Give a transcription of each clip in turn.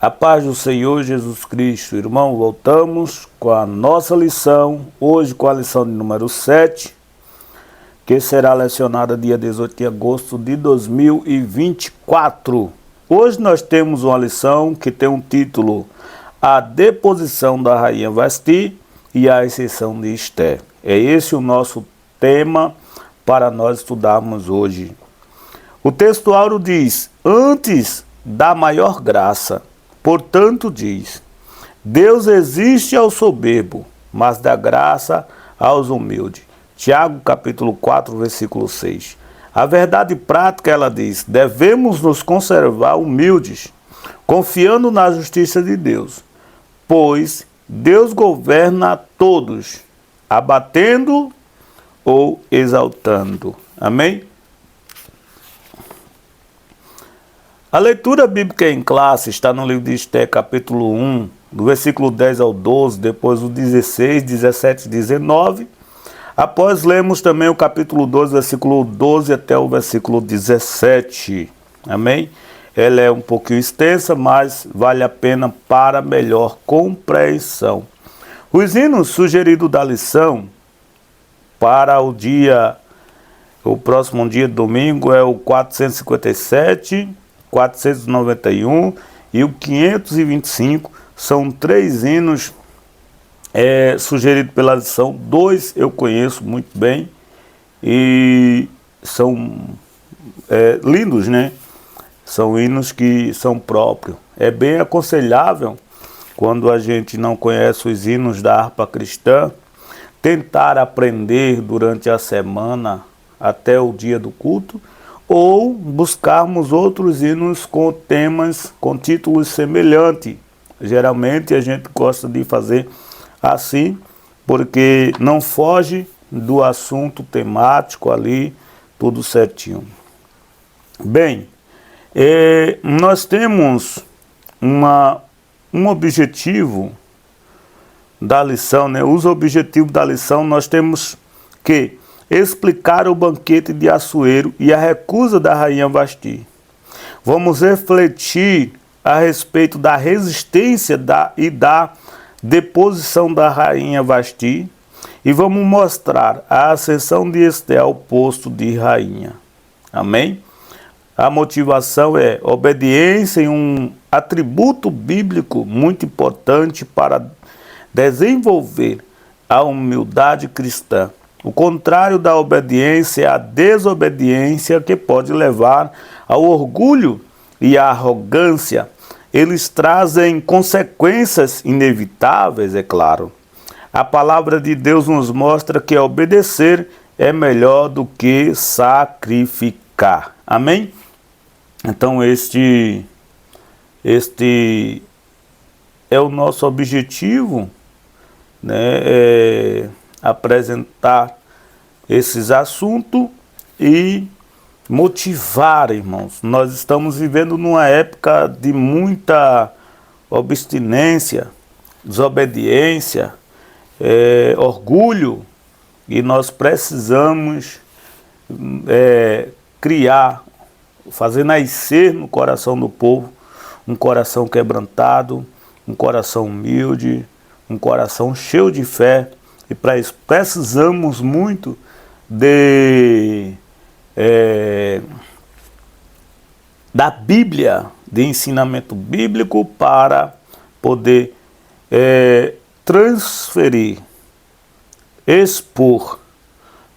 A paz do Senhor Jesus Cristo. Irmão, voltamos com a nossa lição, hoje com a lição de número 7, que será lecionada dia 18 de agosto de 2024. Hoje nós temos uma lição que tem um título: A Deposição da Rainha Vasti e a Ascensão de Esther. É esse o nosso tema para nós estudarmos hoje. O texto áureo diz: antes da maior graça, portanto diz, Deus resiste ao soberbo, mas dá graça aos humildes. Tiago capítulo 4, versículo 6. A verdade prática, ela diz, devemos nos conservar humildes, confiando na justiça de Deus, pois Deus governa a todos, abatendo ou exaltando. Amém? A leitura bíblica em classe está no livro de Esther, capítulo 1, do versículo 10 ao 12, depois o 16, 17 e 19. Após lemos também o capítulo 12, versículo 12 até o versículo 17. Amém? Ela é um pouquinho extensa, mas vale a pena para melhor compreensão. Os hinos sugeridos da lição para o próximo dia, domingo, é o 457, 491 e o 525. São 3 hinos sugeridos pela lição. 2 eu conheço muito bem e são lindos, né? São hinos que são próprios. É bem aconselhável, quando a gente não conhece os hinos da harpa cristã, tentar aprender durante a semana até o dia do culto, ou buscarmos outros hinos com temas, com títulos semelhantes. Geralmente a gente gosta de fazer assim, porque não foge do assunto temático ali, tudo certinho. Bem, nós temos um objetivo da lição, né? Os objetivos da lição, nós temos que explicar o banquete de Assuero e a recusa da rainha Vasti. Vamos refletir a respeito da resistência e da deposição da rainha Vasti e vamos mostrar a ascensão de Esther ao posto de rainha. Amém? A motivação é obediência, e um atributo bíblico muito importante para desenvolver a humildade cristã. O contrário da obediência é a desobediência, que pode levar ao orgulho e à arrogância. Eles trazem consequências inevitáveis, é claro. A palavra de Deus nos mostra que obedecer é melhor do que sacrificar. Amém? Então este é o nosso objetivo, né? Apresentar esses assuntos e motivar, irmãos. Nós estamos vivendo numa época de muita obstinência, desobediência, orgulho, e nós precisamos fazer nascer no coração do povo um coração quebrantado, um coração humilde, um coração cheio de fé. E para isso precisamos muito da Bíblia, de ensinamento bíblico, para poder transferir, expor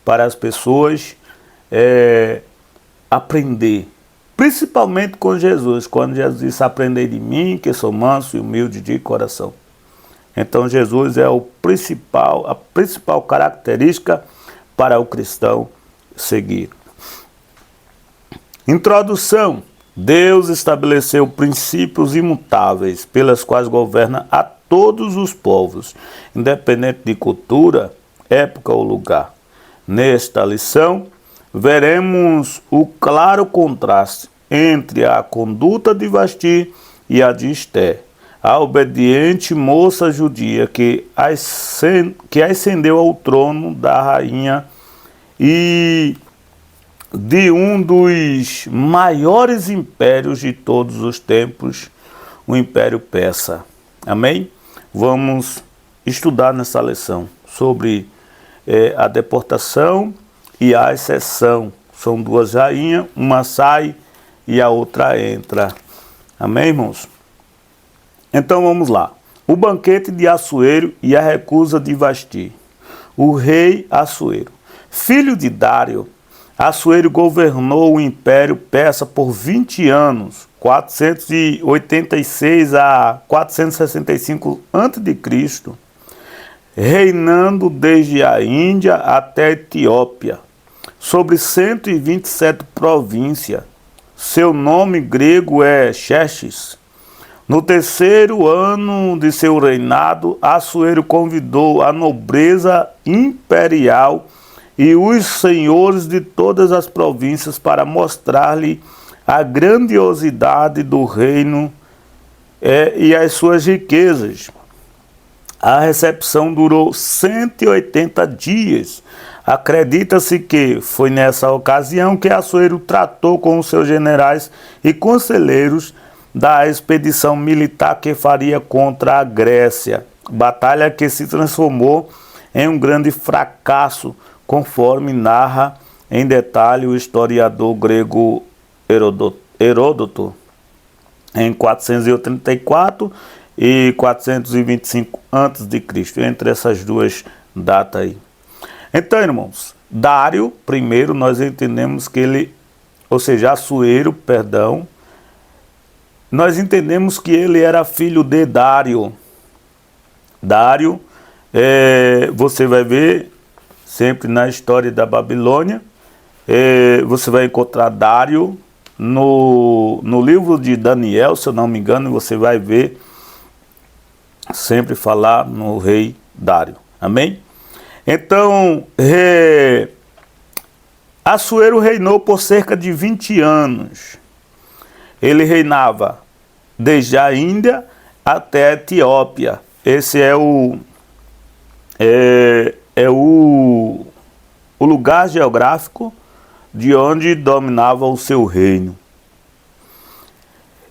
para as pessoas aprender. Principalmente com Jesus, quando Jesus disse: aprendei de mim, que sou manso e humilde de coração. Então Jesus é a principal característica para o cristão seguir. Introdução. Deus estabeleceu princípios imutáveis, pelas quais governa a todos os povos, independente de cultura, época ou lugar. Nesta lição, veremos o claro contraste entre a conduta de Vasti e a de Esther, a obediente moça judia que ascendeu ao trono da rainha e de um dos maiores impérios de todos os tempos, o Império Persa. Amém? Vamos estudar nessa lição sobre a deportação e a exceção. São duas rainhas, uma sai e a outra entra. Amém, irmãos? Então vamos lá. O banquete de Assuero e a recusa de Vasti. O rei Assuero, filho de Dário, Assuero governou o Império Persa por 20 anos, 486 a 465 a.C., reinando desde a Índia até a Etiópia, sobre 127 províncias. Seu nome grego é Xerxes. No terceiro ano de seu reinado, Assuero convidou a nobreza imperial e os senhores de todas as províncias para mostrar-lhe a grandiosidade do reino e as suas riquezas. A recepção durou 180 dias. Acredita-se que foi nessa ocasião que Assuero tratou com os seus generais e conselheiros da expedição militar que faria contra a Grécia, batalha que se transformou em um grande fracasso, conforme narra em detalhe o historiador grego Heródoto, em 484 e 425 a.C., entre essas duas datas aí. Então, irmãos, Dário, primeiro, nós entendemos que ele, ou seja, Assuero, perdão, nós entendemos que ele era filho de Dário. Dário, você vai ver sempre na história da Babilônia, você vai encontrar Dário no livro de Daniel, se eu não me engano, você vai ver sempre falar no rei Dário. Amém? Então, Assuero reinou por cerca de 20 anos. Ele reinava desde a Índia até a Etiópia. Esse é o lugar geográfico de onde dominava o seu reino.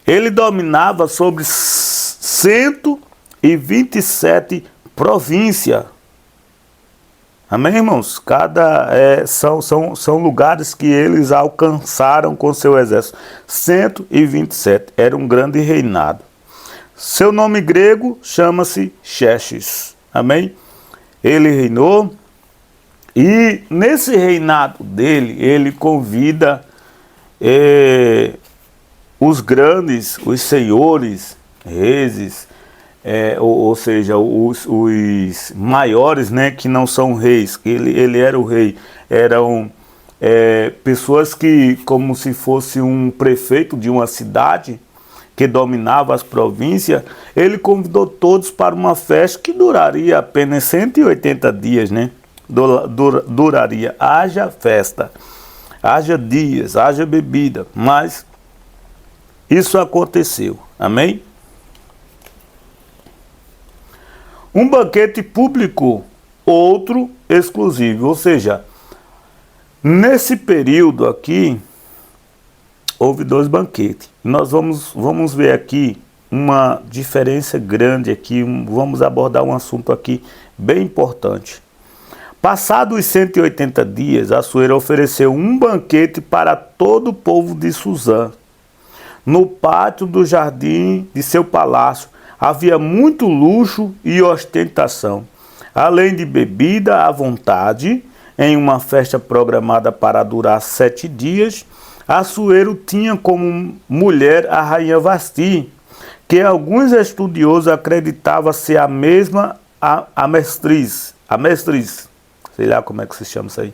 Ele dominava sobre 127 províncias. Amém, irmãos? São lugares que eles alcançaram com seu exército. 127. Era um grande reinado. Seu nome grego chama-se Xerxes. Amém? Ele reinou e nesse reinado dele, ele convida os grandes, os senhores, reis, ou seja, os maiores, né, que não são reis, ele era o rei, eram pessoas que, como se fosse um prefeito de uma cidade que dominava as províncias, ele convidou todos para uma festa que duraria apenas 180 dias, né? Duraria, haja festa, haja dias, haja bebida, mas isso aconteceu, amém? Um banquete público, outro exclusivo. Ou seja, nesse período aqui, houve dois banquetes. Nós vamos ver aqui uma diferença grande aqui. Vamos abordar um assunto aqui bem importante. Passados os 180 dias, Assuero ofereceu um banquete para todo o povo de Suzã. No pátio do jardim de seu palácio, havia muito luxo e ostentação, além de bebida à vontade. Em uma festa programada para durar 7 dias, Assuero tinha como mulher a rainha Vasti, que alguns estudiosos acreditavam ser a mesma a mestriz, sei lá como é que se chama isso aí,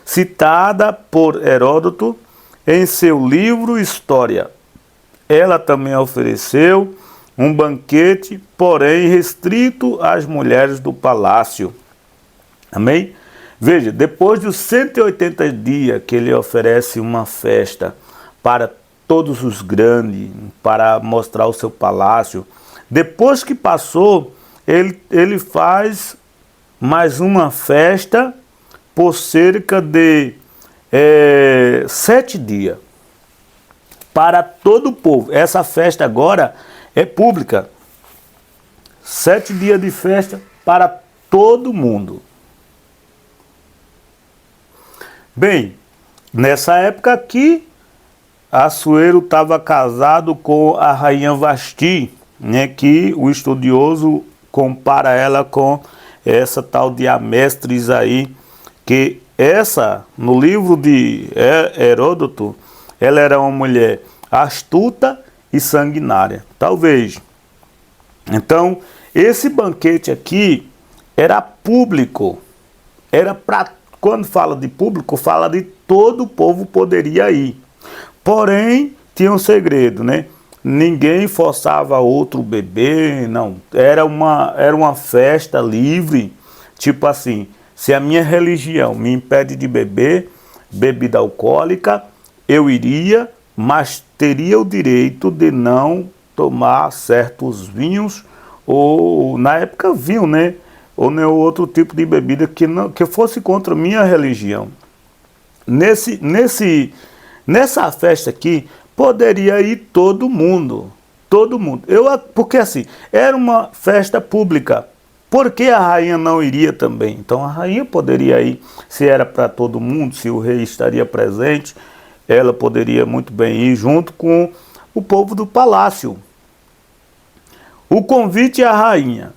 citada por Heródoto em seu livro História. Ela também ofereceu um banquete, porém restrito às mulheres do palácio. Amém? Veja, depois dos 180 dias que ele oferece uma festa para todos os grandes, para mostrar o seu palácio, depois que passou, ele faz mais uma festa por cerca de 7 dias para todo o povo. Essa festa agora é pública. 7 dias de festa para todo mundo. Bem, nessa época aqui, Assuero estava casado com a rainha Vasti, né, que o estudioso compara ela com essa tal de Amestris aí, que essa, no livro de Heródoto, ela era uma mulher astuta e sanguinária. Talvez. Então, esse banquete aqui era público. Era para, quando fala de público, fala de todo o povo poderia ir. Porém, tinha um segredo, né? Ninguém forçava outro beber, não. Era uma festa livre, tipo assim, se a minha religião me impede de beber bebida alcoólica, eu iria, mas teria o direito de não tomar certos vinhos, ou na época vinho, né? Ou nenhum outro tipo de bebida que fosse contra a minha religião. Nessa festa aqui, poderia ir todo mundo. Todo mundo. Porque assim, era uma festa pública. Por que a rainha não iria também? Então a rainha poderia ir, se era para todo mundo, se o rei estaria presente, ela poderia muito bem ir junto com o povo do palácio. O convite à rainha.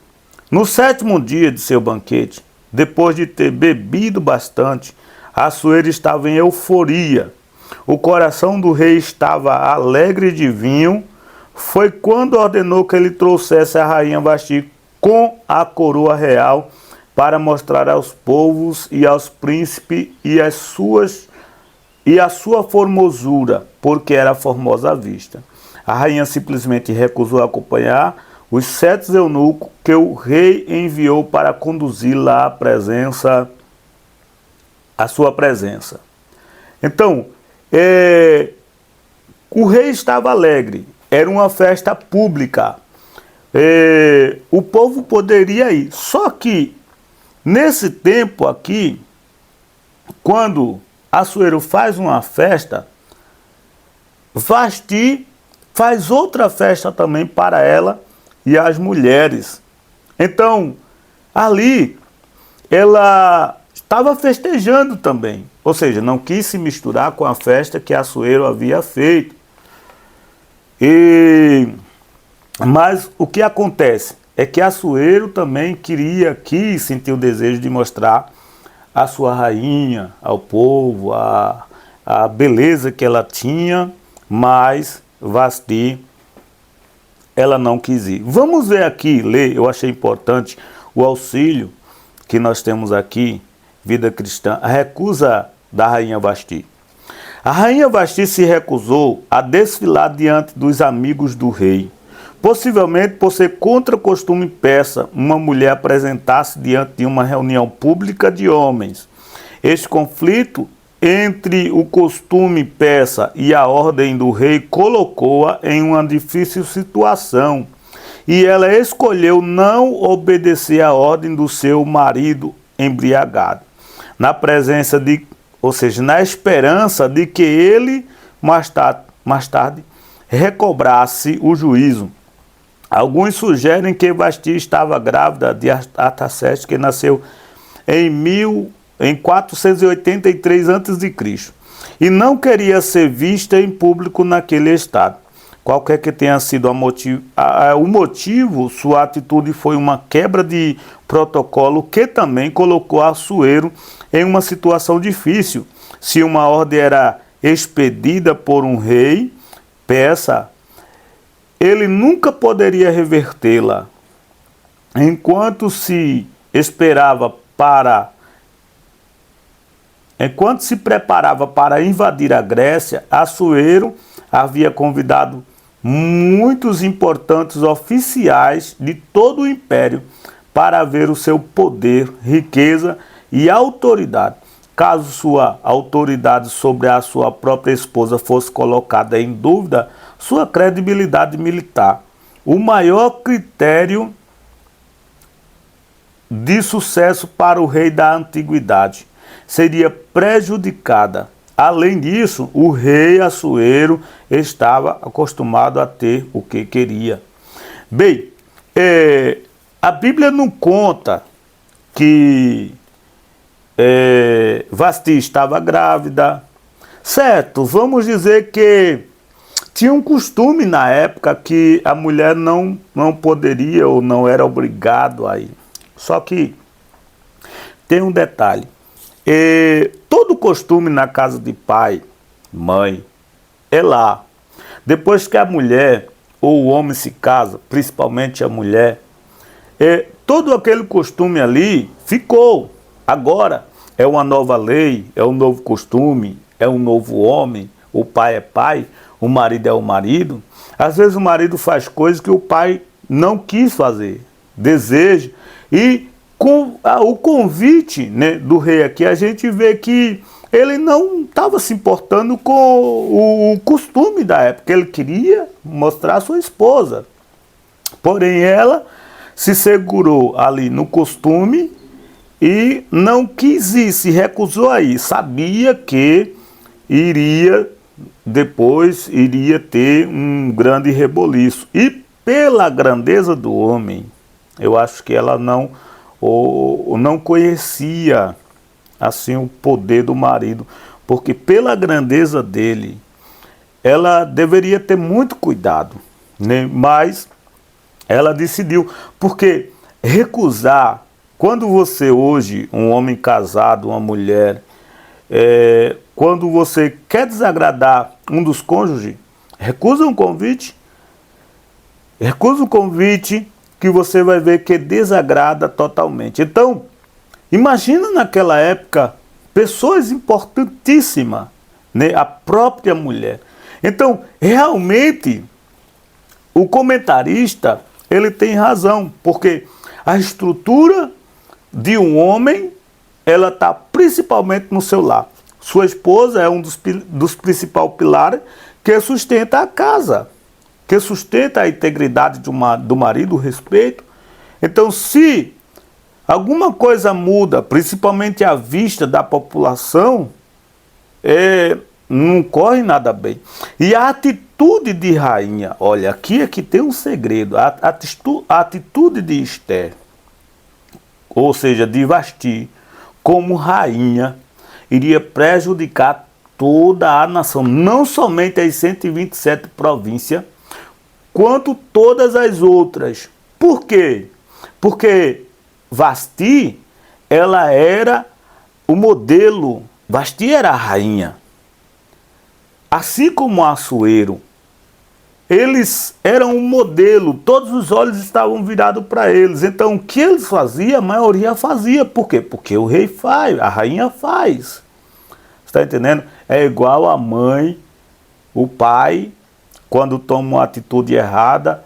No 7º dia de seu banquete, depois de ter bebido bastante, Assuero estava em euforia. O coração do rei estava alegre de vinho. Foi quando ordenou que ele trouxesse a rainha Vasti com a coroa real para mostrar aos povos e aos príncipes e a sua formosura, porque era formosa à vista. A rainha simplesmente recusou acompanhar os 7 eunucos que o rei enviou para conduzi-la à sua presença. Então, o rei estava alegre, era uma festa pública, o povo poderia ir. Só que, nesse tempo aqui, quando Assuero faz uma festa, Vasti faz outra festa também para ela e as mulheres. Então, ali, ela estava festejando também. Ou seja, não quis se misturar com a festa que Assuero havia feito. Mas o que acontece é que Assuero também quis sentir o desejo de mostrar a sua rainha ao povo, a beleza que ela tinha, mas Vasti, ela não quis ir. Vamos ver aqui, ler, eu achei importante o auxílio que nós temos aqui, Vida Cristã, a recusa da rainha Vasti. A rainha Vasti se recusou a desfilar diante dos amigos do rei, possivelmente por ser contra o costume persa uma mulher apresentar-se diante de uma reunião pública de homens. Este conflito entre o costume persa e a ordem do rei colocou-a em uma difícil situação, e ela escolheu não obedecer à ordem do seu marido embriagado, na esperança de que ele mais tarde recobrasse o juízo. Alguns sugerem que Vasti estava grávida de Artaxerxes, que nasceu em 483 a.C. e não queria ser vista em público naquele estado. Qualquer que tenha sido o motivo, sua atitude foi uma quebra de protocolo que também colocou Assuero em uma situação difícil. Se uma ordem era expedida por um rei persa, ele nunca poderia revertê-la. Enquanto se preparava para invadir a Grécia, Assuero havia convidado muitos importantes oficiais de todo o império para ver o seu poder, riqueza e autoridade. Caso sua autoridade sobre a sua própria esposa fosse colocada em dúvida, sua credibilidade militar, o maior critério de sucesso para o rei da antiguidade, seria prejudicada. Além disso, o rei Assuero estava acostumado a ter o que queria. Bem, a Bíblia não conta que Vasti estava grávida, certo? Vamos dizer que tinha um costume na época que a mulher não poderia ou não era obrigado a ir. Só que tem um detalhe. Todo costume na casa de pai, mãe, é lá. Depois que a mulher ou o homem se casa, principalmente a mulher, todo aquele costume ali ficou. Agora é uma nova lei, é um novo costume, é um novo homem, o pai é pai, o marido é o marido. Às vezes o marido faz coisas que o pai não quis fazer, deseja. E com o convite, né, do rei aqui, a gente vê que ele não estava se importando com o costume da época. Ele queria mostrar a sua esposa. Porém, ela se segurou ali no costume e não quis ir, se recusou a ir. Sabia que depois iria ter um grande reboliço. E pela grandeza do homem, eu acho que ela não conhecia assim o poder do marido, porque pela grandeza dele, ela deveria ter muito cuidado, né? Mas ela decidiu, porque recusar, quando você hoje, um homem casado, uma mulher, quando você quer desagradar um dos cônjuges, recusa um convite que você vai ver que desagrada totalmente. Então, imagina naquela época, pessoas importantíssimas, né? A própria mulher. Então, realmente, o comentarista, ele tem razão, porque a estrutura de um homem, ela está principalmente no seu lar. Sua esposa é um dos principais pilares que sustenta a casa, que sustenta a integridade do marido, o respeito. Então, se alguma coisa muda, principalmente à vista da população, não corre nada bem. E a atitude de rainha, olha, aqui é que tem um segredo. A atitude de Esther, ou seja, de Vasti, como rainha, iria prejudicar toda a nação, não somente as 127 províncias, quanto todas as outras. Por quê? Porque Vasti, ela era o modelo, Vasti era a rainha. Assim como Assuero, eles eram um modelo, todos os olhos estavam virados para eles. Então o que eles faziam, a maioria fazia. Por quê? Porque o rei faz, a rainha faz. Está entendendo? É igual a mãe, o pai, quando toma uma atitude errada,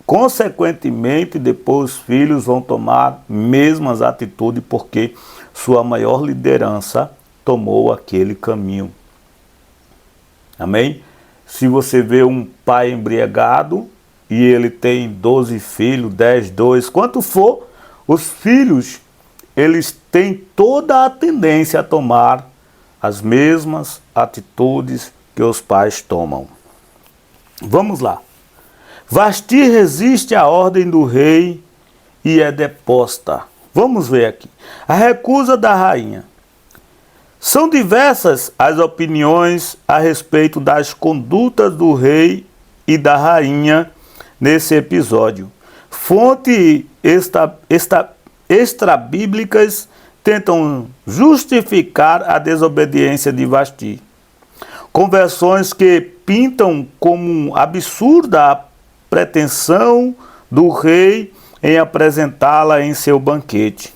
consequentemente, depois os filhos vão tomar mesmas atitudes, porque sua maior liderança tomou aquele caminho. Amém? Se você vê um pai embriagado e ele tem 12 filhos, 10, 2, quanto for, os filhos, eles têm toda a tendência a tomar as mesmas atitudes que os pais tomam. Vamos lá. Vasti resiste à ordem do rei e é deposta. Vamos ver aqui. A recusa da rainha. São diversas as opiniões a respeito das condutas do rei e da rainha nesse episódio. Fontes extrabíblicas tentam justificar a desobediência de Vasti, com versões que pintam como absurda a pretensão do rei em apresentá-la em seu banquete.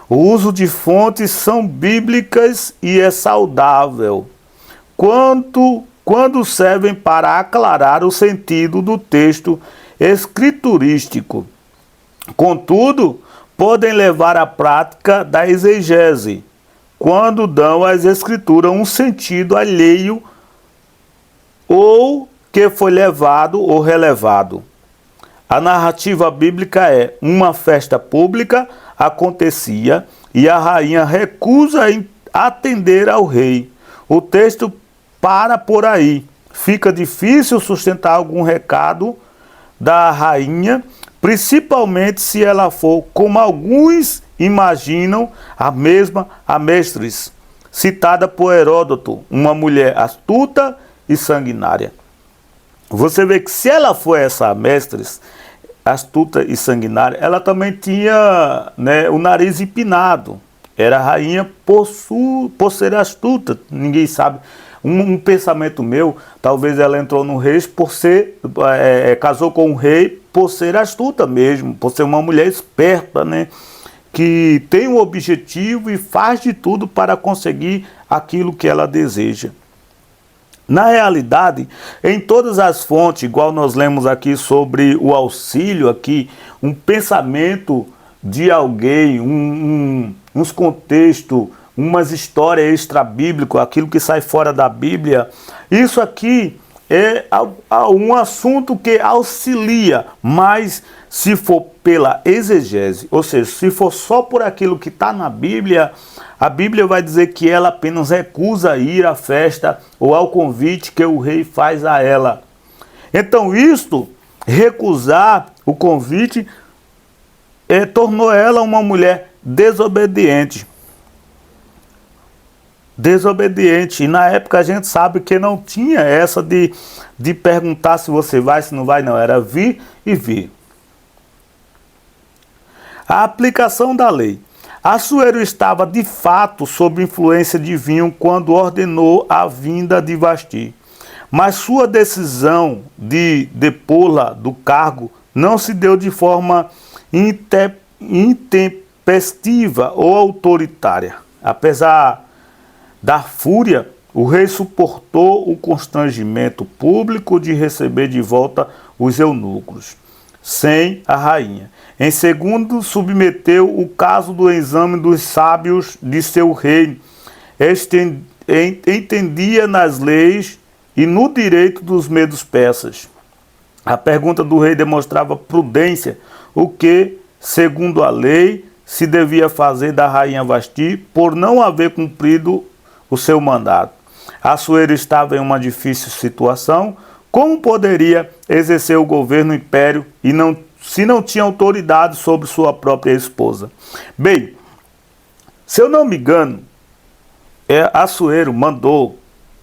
O uso de fontes são bíblicas e é saudável, quando servem para aclarar o sentido do texto escriturístico. Contudo, podem levar à prática da exegese, quando dão às escrituras um sentido alheio ou que foi levado ou relevado. A narrativa bíblica é: uma festa pública acontecia e a rainha recusa atender ao rei. O texto para por aí. fica difícil sustentar algum recado da rainha, principalmente se ela for, como alguns imaginam, a mesma Amestris, citada por Heródoto, uma mulher astuta e sanguinária. Você vê que se ela for essa Amestris, astuta e sanguinária, ela também tinha, né, o nariz empinado. Era rainha por ser astuta, ninguém sabe. Um pensamento meu, talvez ela entrou no rei por ser, casou com o rei por ser astuta mesmo, por ser uma mulher esperta, né? Que tem um objetivo e faz de tudo para conseguir aquilo que ela deseja. Na realidade, em todas as fontes, igual nós lemos aqui sobre o auxílio, aqui, um pensamento de alguém, uns contextos, umas histórias extra-bíblicas, aquilo que sai fora da Bíblia, isso aqui é um assunto que auxilia, mas se for pela exegese, ou seja, se for só por aquilo que está na Bíblia, a Bíblia vai dizer que ela apenas recusa ir à festa ou ao convite que o rei faz a ela. Então isto, recusar o convite, tornou ela uma mulher desobediente. E na época a gente sabe que não tinha essa de perguntar se você vai, se não vai, não. Era vir e vir. A aplicação da lei. Assuero estava de fato sob influência de vinho quando ordenou a vinda de Vasti. Mas sua decisão de depô-la do cargo não se deu de forma intempestiva ou autoritária. Apesar da fúria, o rei suportou o constrangimento público de receber de volta os eunucos, sem a rainha. Em segundo, submeteu o caso do exame dos sábios de seu rei. Este entendia nas leis e no direito dos medos persas. A pergunta do rei demonstrava prudência, o que, segundo a lei, se devia fazer da rainha Vasti por não haver cumprido o seu mandato. Assuero estava em uma difícil situação. Como poderia exercer o governo império se não tinha autoridade sobre sua própria esposa? Bem, se eu não me engano, Assuero mandou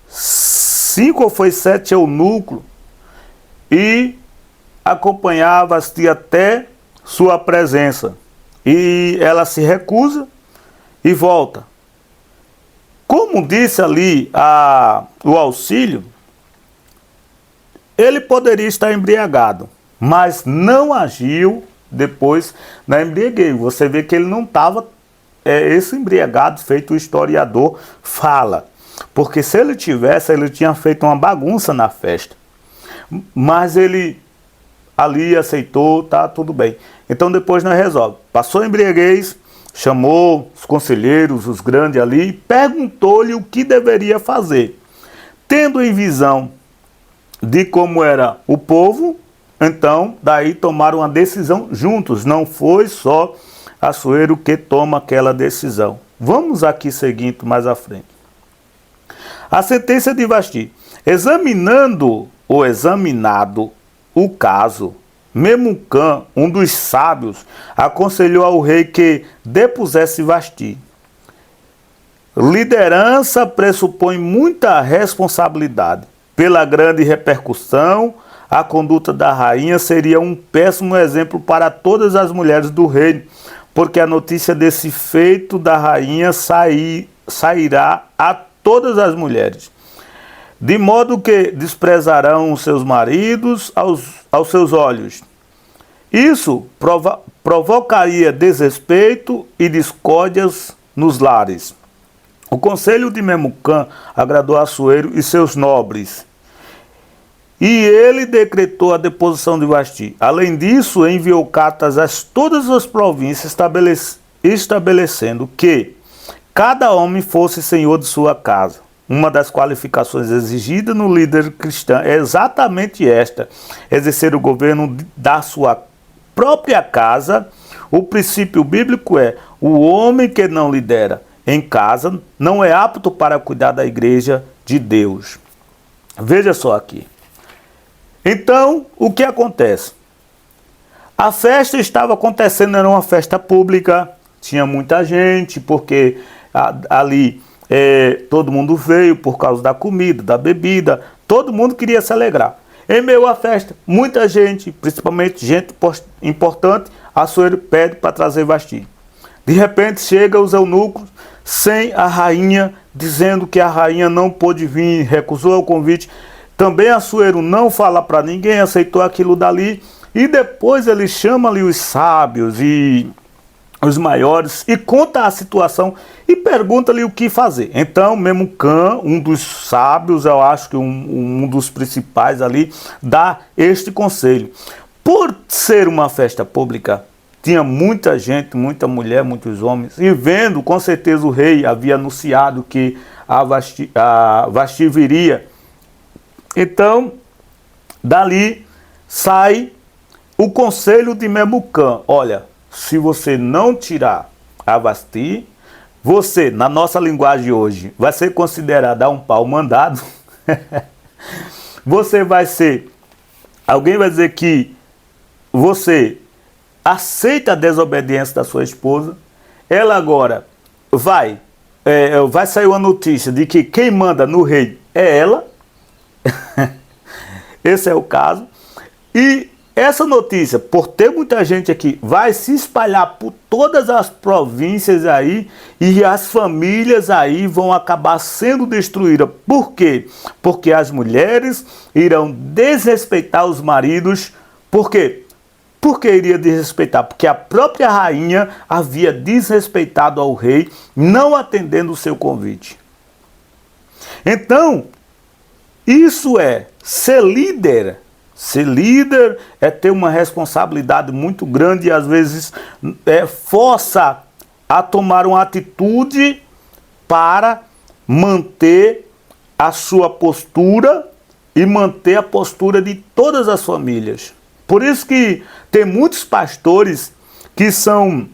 5 ou foi 7 eunucos e acompanhava Vasti até sua presença. E ela se recusa e volta. Como disse ali o auxílio, ele poderia estar embriagado, mas não agiu depois na embriaguez. Você vê que ele não estava esse embriagado, feito o historiador fala. Porque se ele tivesse, ele tinha feito uma bagunça na festa. Mas ele ali aceitou, tá tudo bem. Então depois nós resolve. Passou a embriaguez, chamou os conselheiros, os grandes ali, e perguntou-lhe o que deveria fazer. Tendo em visão de como era o povo, então daí tomaram uma decisão juntos. Não foi só Assuero que toma aquela decisão. Vamos aqui seguindo mais à frente. A sentença de Vasti. Examinado o caso, Memucã, um dos sábios, aconselhou ao rei que depusesse Vasti. Liderança pressupõe muita responsabilidade. Pela grande repercussão, a conduta da rainha seria um péssimo exemplo para todas as mulheres do reino, porque a notícia desse feito da rainha sairá a todas as mulheres, de modo que desprezarão os seus maridos aos seus olhos. Isso provocaria desrespeito e discórdias nos lares. O conselho de Memucã agradou a Assuero e seus nobres, e ele decretou a deposição de Vasti. Além disso, enviou cartas a todas as províncias, estabelecendo que cada homem fosse senhor de sua casa. Uma das qualificações exigidas no líder cristão é exatamente esta: exercer o governo da sua própria casa. O princípio bíblico é: o homem que não lidera em casa não é apto para cuidar da igreja de Deus. Veja só aqui. Então, o que acontece? A festa estava acontecendo, era uma festa pública, tinha muita gente, porque ali todo mundo veio por causa da comida, da bebida, todo mundo queria se alegrar. Em meio à festa, muita gente, principalmente gente importante, Assuero pede para trazer Vasti. De repente chega os eunucos sem a rainha, dizendo que a rainha não pôde vir, recusou o convite. Também Assuero não fala para ninguém, aceitou aquilo dali. E depois ele chama ali os sábios e os maiores e conta a situação e pergunta-lhe o que fazer. Então, Memucã, um dos sábios, eu acho que um dos principais ali, dá este conselho. Por ser uma festa pública, tinha muita gente, muita mulher, muitos homens, e vendo, com certeza o rei havia anunciado que a Vasti viria. Então, dali sai o conselho de Memucã: olha, se você não tirar a Vasti, você, na nossa linguagem hoje, vai ser considerado um pau mandado. Você vai ser... Alguém vai dizer que você aceita a desobediência da sua esposa. Ela agora vai sair uma notícia de que quem manda no rei é ela. Esse é o caso. E essa notícia, por ter muita gente aqui, vai se espalhar por todas as províncias aí e as famílias aí vão acabar sendo destruídas. Por quê? Porque as mulheres irão desrespeitar os maridos. Por quê? Porque iria desrespeitar? Porque a própria rainha havia desrespeitado ao rei, não atendendo o seu convite. Então, isso é ser líder. Ser líder é ter uma responsabilidade muito grande e às vezes força a tomar uma atitude para manter a sua postura e manter a postura de todas as famílias. Por isso que tem muitos pastores que são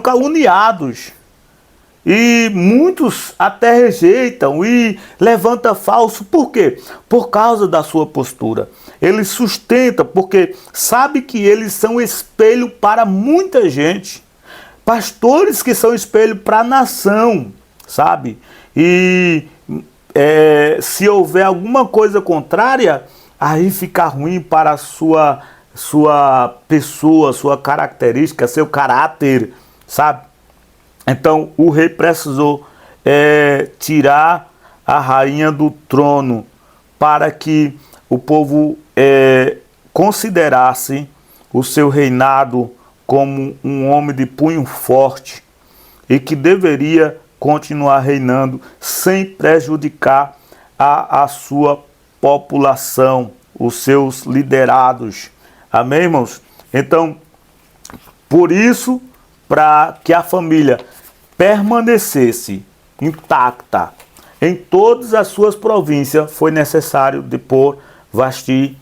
caluniados. E muitos até rejeitam e levantam falso. Por quê? Por causa da sua postura. Ele sustenta porque sabe que eles são espelho para muita gente. Pastores que são espelho para a nação, sabe? E se houver alguma coisa contrária, aí fica ruim para a sua pessoa, sua característica, seu caráter, sabe? Então o rei precisou tirar a rainha do trono para que o povo considerasse o seu reinado como um homem de punho forte e que deveria continuar reinando sem prejudicar a sua população, os seus liderados. Amém, irmãos? Então, por isso, para que a família permanecesse intacta em todas as suas províncias, foi necessário depor Vasti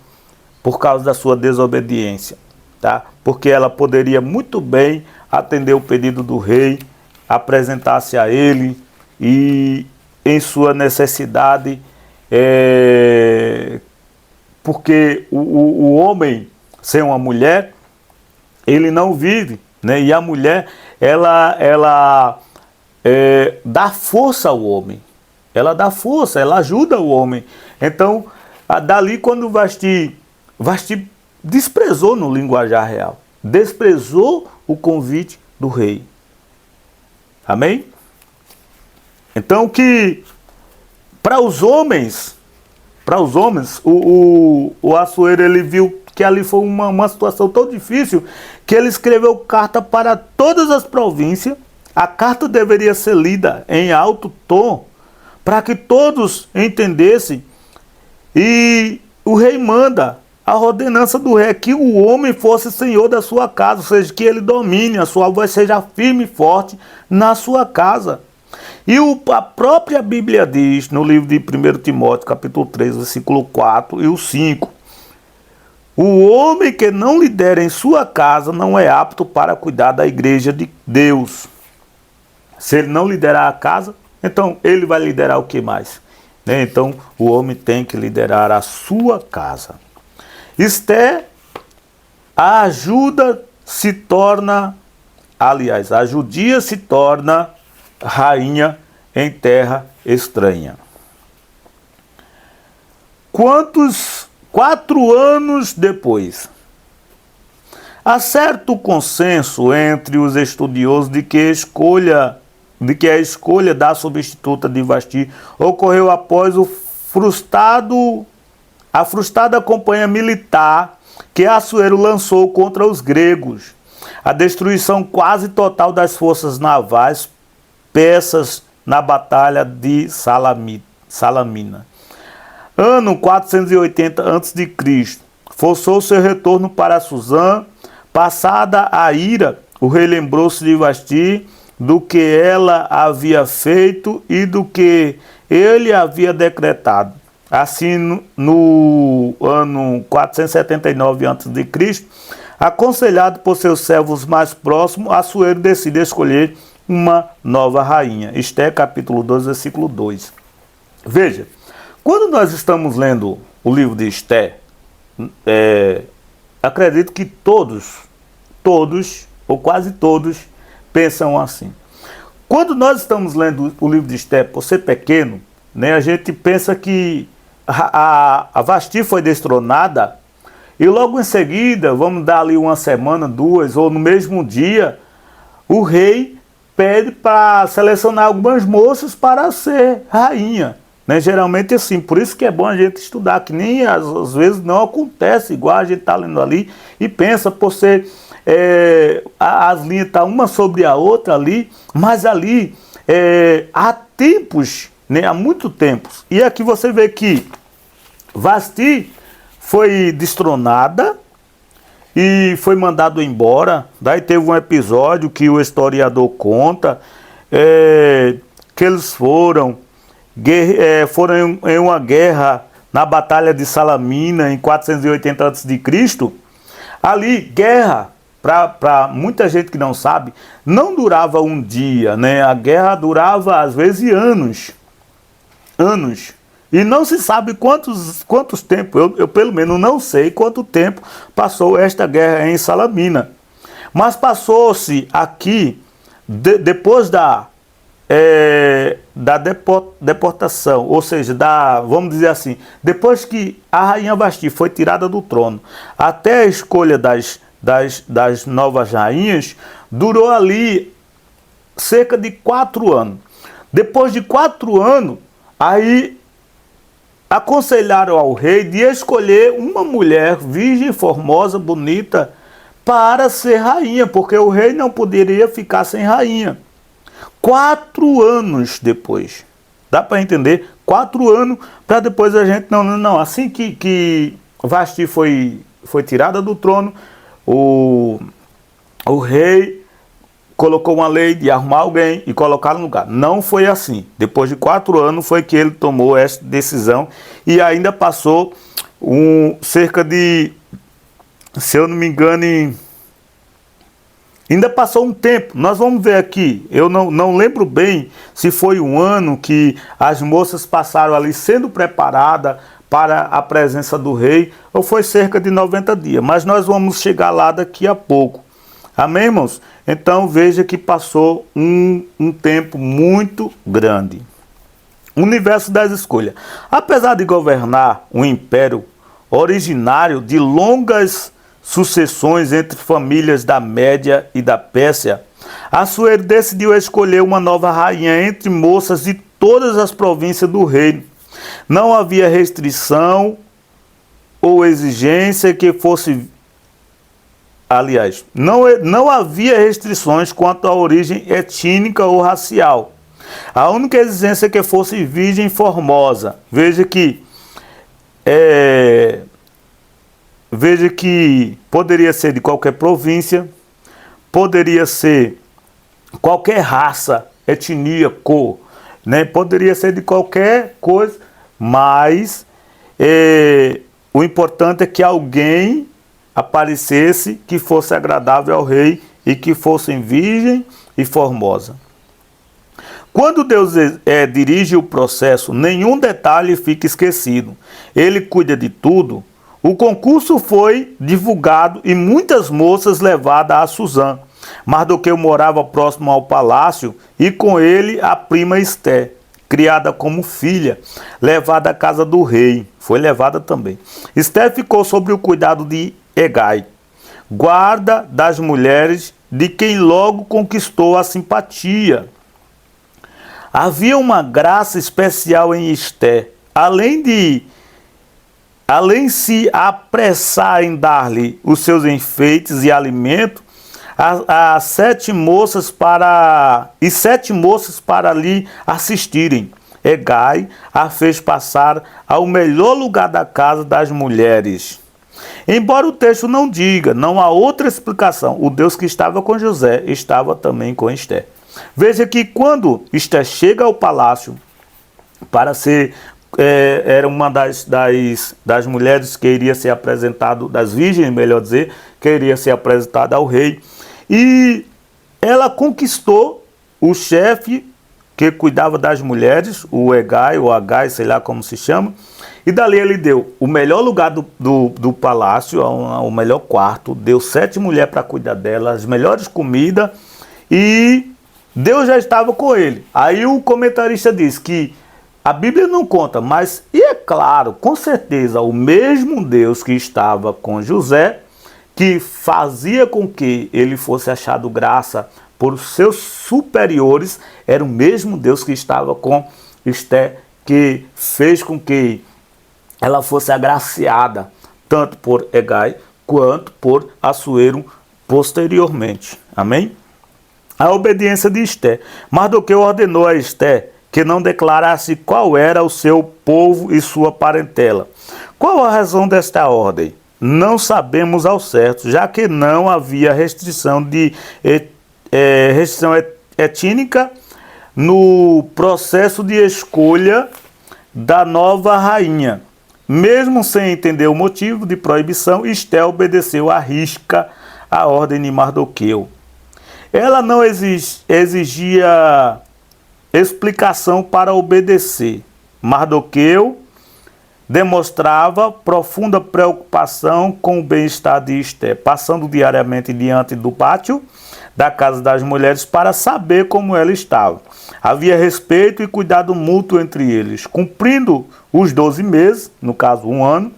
por causa da sua desobediência, tá? Porque ela poderia muito bem atender o pedido do rei, apresentar-se a ele e em sua necessidade, porque o homem sem uma mulher, ele não vive, né? E a mulher, ela dá força ao homem. Ela dá força, ela ajuda o homem. Então, dali quando Vasti desprezou no linguajar real, desprezou o convite do rei. Amém? Então que para os homens, o Assuero, ele viu que ali foi uma situação tão difícil que ele escreveu carta para todas as províncias. A carta deveria ser lida em alto tom para que todos entendessem. E o rei manda a ordenança do rei que o homem fosse senhor da sua casa, ou seja, que ele domine, a sua voz seja firme e forte na sua casa. E a própria Bíblia diz, no livro de 1 Timóteo, capítulo 3, versículo 4 e o 5, o homem que não lidera em sua casa não é apto para cuidar da igreja de Deus. Se ele não liderar a casa, então ele vai liderar o que mais? né? Então o homem tem que liderar a sua casa. Esté, a judia se torna rainha em terra estranha. 4 anos depois, há certo consenso entre os estudiosos de que a escolha da substituta de Vasti ocorreu após a frustrada campanha militar que Assuero lançou contra os gregos, a destruição quase total das forças navais persas na batalha de Salamina. Ano 480 a.C., forçou seu retorno para Suzã. Passada a ira, o rei lembrou-se de Vasti, do que ela havia feito e do que ele havia decretado. Assim, no ano 479 a.C., aconselhado por seus servos mais próximos, Assuero decide escolher uma nova rainha. Esté, capítulo 12, versículo 2. Veja, quando nós estamos lendo o livro de Esté, acredito que todos, ou quase todos, pensam assim. Quando nós estamos lendo o livro de Esté, por ser pequeno, né, a gente pensa que a Vasti foi destronada e logo em seguida, vamos dar ali uma semana, 2, ou no mesmo dia, o rei pede para selecionar algumas moças para ser rainha. Né? Geralmente assim, por isso que é bom a gente estudar, que nem às vezes não acontece igual a gente está lendo ali e pensa por ser, as linhas estão uma sobre a outra ali, mas ali há tempos, né? Há muito tempos. E aqui você vê que Vasti foi destronada e foi mandado embora. Daí teve um episódio que o historiador conta que eles foram em uma guerra na Batalha de Salamina em 480 a.C. Ali, guerra, para muita gente que não sabe, não durava um dia, né? A guerra durava às vezes anos. E não se sabe quantos tempos, eu pelo menos não sei quanto tempo passou esta guerra em Salamina. Mas passou-se aqui, depois da deportação, ou seja, vamos dizer assim, depois que a rainha Vasti foi tirada do trono, até a escolha das novas rainhas, durou ali cerca de 4 anos. Depois de 4 anos, aí aconselharam ao rei de escolher uma mulher virgem, formosa, bonita, para ser rainha, porque o rei não poderia ficar sem rainha. 4 anos depois. Dá para entender? 4 anos para depois a gente... Não. Assim que Vasti foi tirada do trono, o rei colocou uma lei de arrumar alguém e colocar no lugar. Não foi assim. Depois de 4 anos foi que ele tomou essa decisão e ainda passou cerca de, se eu não me engano, ainda passou um tempo. Nós vamos ver aqui, eu não lembro bem se foi um ano que as moças passaram ali sendo preparadas para a presença do rei, ou foi cerca de 90 dias. Mas nós vamos chegar lá daqui a pouco. Amém, irmãos? Então veja que passou um tempo muito grande. Universo das escolhas. Apesar de governar um império originário de longas sucessões entre famílias da Média e da Pérsia, Assuero decidiu escolher uma nova rainha entre moças de todas as províncias do reino. Não havia restrição ou exigência que fosse... Aliás, não havia restrições quanto à origem étnica ou racial. A única exigência é que fosse virgem formosa. Veja que poderia ser de qualquer província, poderia ser qualquer raça, etnia, cor, né? Poderia ser de qualquer coisa, mas o importante é que alguém aparecesse que fosse agradável ao rei e que fosse virgem e formosa. Quando Deus dirige o processo, nenhum detalhe fica esquecido. Ele cuida de tudo. O concurso foi divulgado e muitas moças levadas a Suzã. Mardoqueu morava próximo ao palácio e com ele a prima Esté, criada como filha, levada à casa do rei. Foi levada também. Esté ficou sob o cuidado de Hegai, guarda das mulheres, de quem logo conquistou a simpatia. Havia uma graça especial em Esté. Além se apressar em dar-lhe os seus enfeites e alimento, sete moças para lhe assistirem. Hegai a fez passar ao melhor lugar da casa das mulheres. Embora o texto não diga, não há outra explicação. O Deus que estava com José estava também com Esté. Veja que quando Esté chega ao palácio para ser era uma das mulheres que iria ser apresentado, das virgens, melhor dizer, que iria ser apresentada ao rei. E ela conquistou o chefe que cuidava das mulheres, o Hegai, ou Agai, sei lá como se chama. E dali ele deu o melhor lugar do palácio, o melhor quarto, deu 7 mulheres para cuidar dela, as melhores comidas, e Deus já estava com ele. Aí o comentarista diz que a Bíblia não conta, mas, e é claro, com certeza, o mesmo Deus que estava com José, que fazia com que ele fosse achado graça por seus superiores, era o mesmo Deus que estava com Esté, que fez com que ela fosse agraciada, tanto por Hegai, quanto por Assuero posteriormente. Amém? A obediência de Esté. Mardoqueu ordenou a Esté que não declarasse qual era o seu povo e sua parentela. Qual a razão desta ordem? Não sabemos ao certo, já que não havia restrição étnica no processo de escolha da nova rainha. Mesmo sem entender o motivo de proibição, Esté obedeceu à risca a ordem de Mardoqueu. Ela não exigia explicação para obedecer. Mardoqueu demonstrava profunda preocupação com o bem-estar de Esté, passando diariamente diante do pátio da casa das mulheres para saber como ela estava. Havia respeito e cuidado mútuo entre eles. Cumprindo os 12 meses, no caso 1 ano,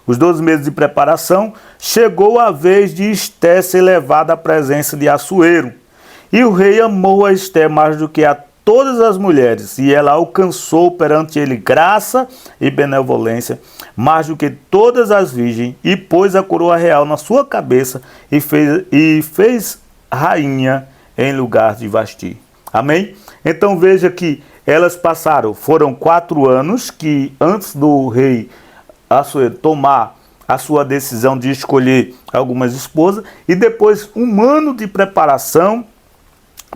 os 12 meses de preparação, chegou a vez de Esté ser levada à presença de Assuero. E o rei amou a Esté mais do que a todas as mulheres, e ela alcançou perante ele graça e benevolência, mais do que todas as virgens, e pôs a coroa real na sua cabeça, e fez rainha em lugar de Vasti. Amém? Então veja que elas foram 4 anos, que antes do rei Assuero tomar a sua decisão de escolher algumas esposas, e depois 1 ano de preparação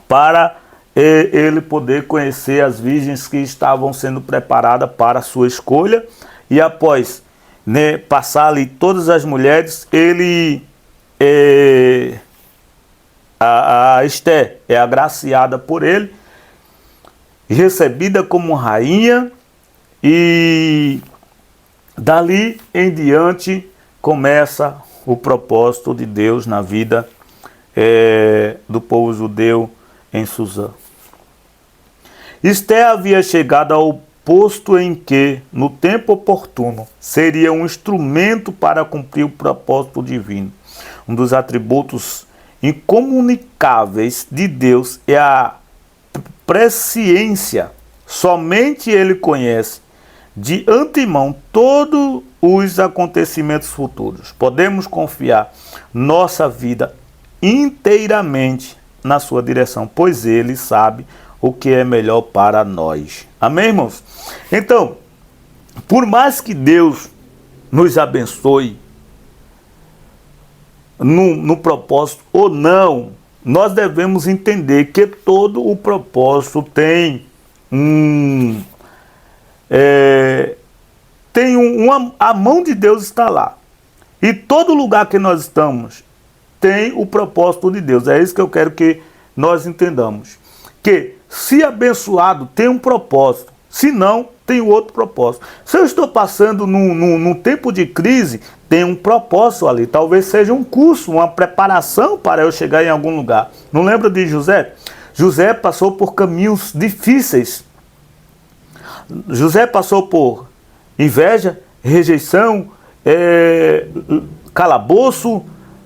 para ele poder conhecer as virgens que estavam sendo preparadas para a sua escolha. E após passar ali todas as mulheres, a Esté é agraciada por ele, recebida como rainha, e dali em diante começa o propósito de Deus na vida do povo judeu em Suzã. Esté havia chegado ao posto em que, no tempo oportuno, seria um instrumento para cumprir o propósito divino. Um dos atributos incomunicáveis de Deus é a presciência. Somente Ele conhece de antemão todos os acontecimentos futuros. Podemos confiar nossa vida inteiramente na sua direção, pois Ele sabe o que é melhor para nós. Amém, irmãos? Então, por mais que Deus nos abençoe no propósito ou não, nós devemos entender que todo o propósito tem a mão de Deus está lá. E todo lugar que nós estamos tem o propósito de Deus. É isso que eu quero que nós entendamos. Que Se abençoado, tem um propósito. Se não, tem outro propósito. Se eu estou passando num tempo de crise, tem um propósito ali. Talvez seja um curso, uma preparação para eu chegar em algum lugar. Não lembra de José? José passou por caminhos difíceis. José passou por inveja, rejeição, calabouço,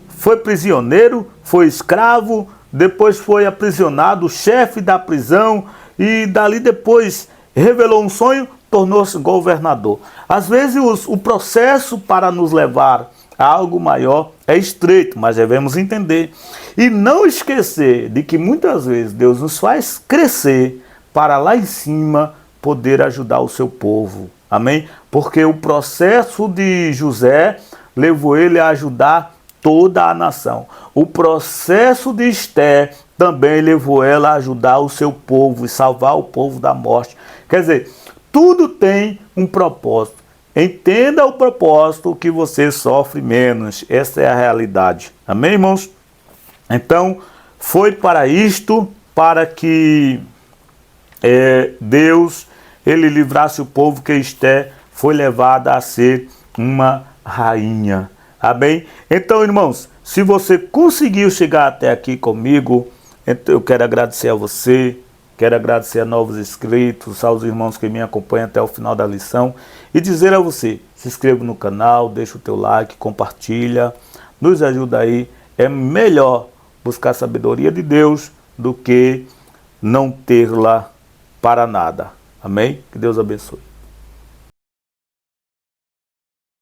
foi prisioneiro, foi escravo, depois foi aprisionado, chefe da prisão, e dali depois revelou um sonho, tornou-se governador. Às vezes o processo para nos levar a algo maior é estreito, mas devemos entender e não esquecer de que muitas vezes Deus nos faz crescer para lá em cima poder ajudar o seu povo. Amém? Porque o processo de José levou ele a ajudar toda a nação. O processo de Esther também levou ela a ajudar o seu povo e salvar o povo da morte. Quer dizer, tudo tem um propósito. Entenda o propósito que você sofre menos. Essa é a realidade. Amém, irmãos? Então, foi para isto, para que Deus ele livrasse o povo, que Esther foi levada a ser uma rainha. Amém? Então, irmãos, se você conseguiu chegar até aqui comigo, eu quero agradecer a você, quero agradecer a novos inscritos, aos irmãos que me acompanham até o final da lição, e dizer a você, se inscreva no canal, deixa o teu like, compartilha, nos ajuda aí. É melhor buscar a sabedoria de Deus do que não tê-la para nada. Amém? Que Deus abençoe.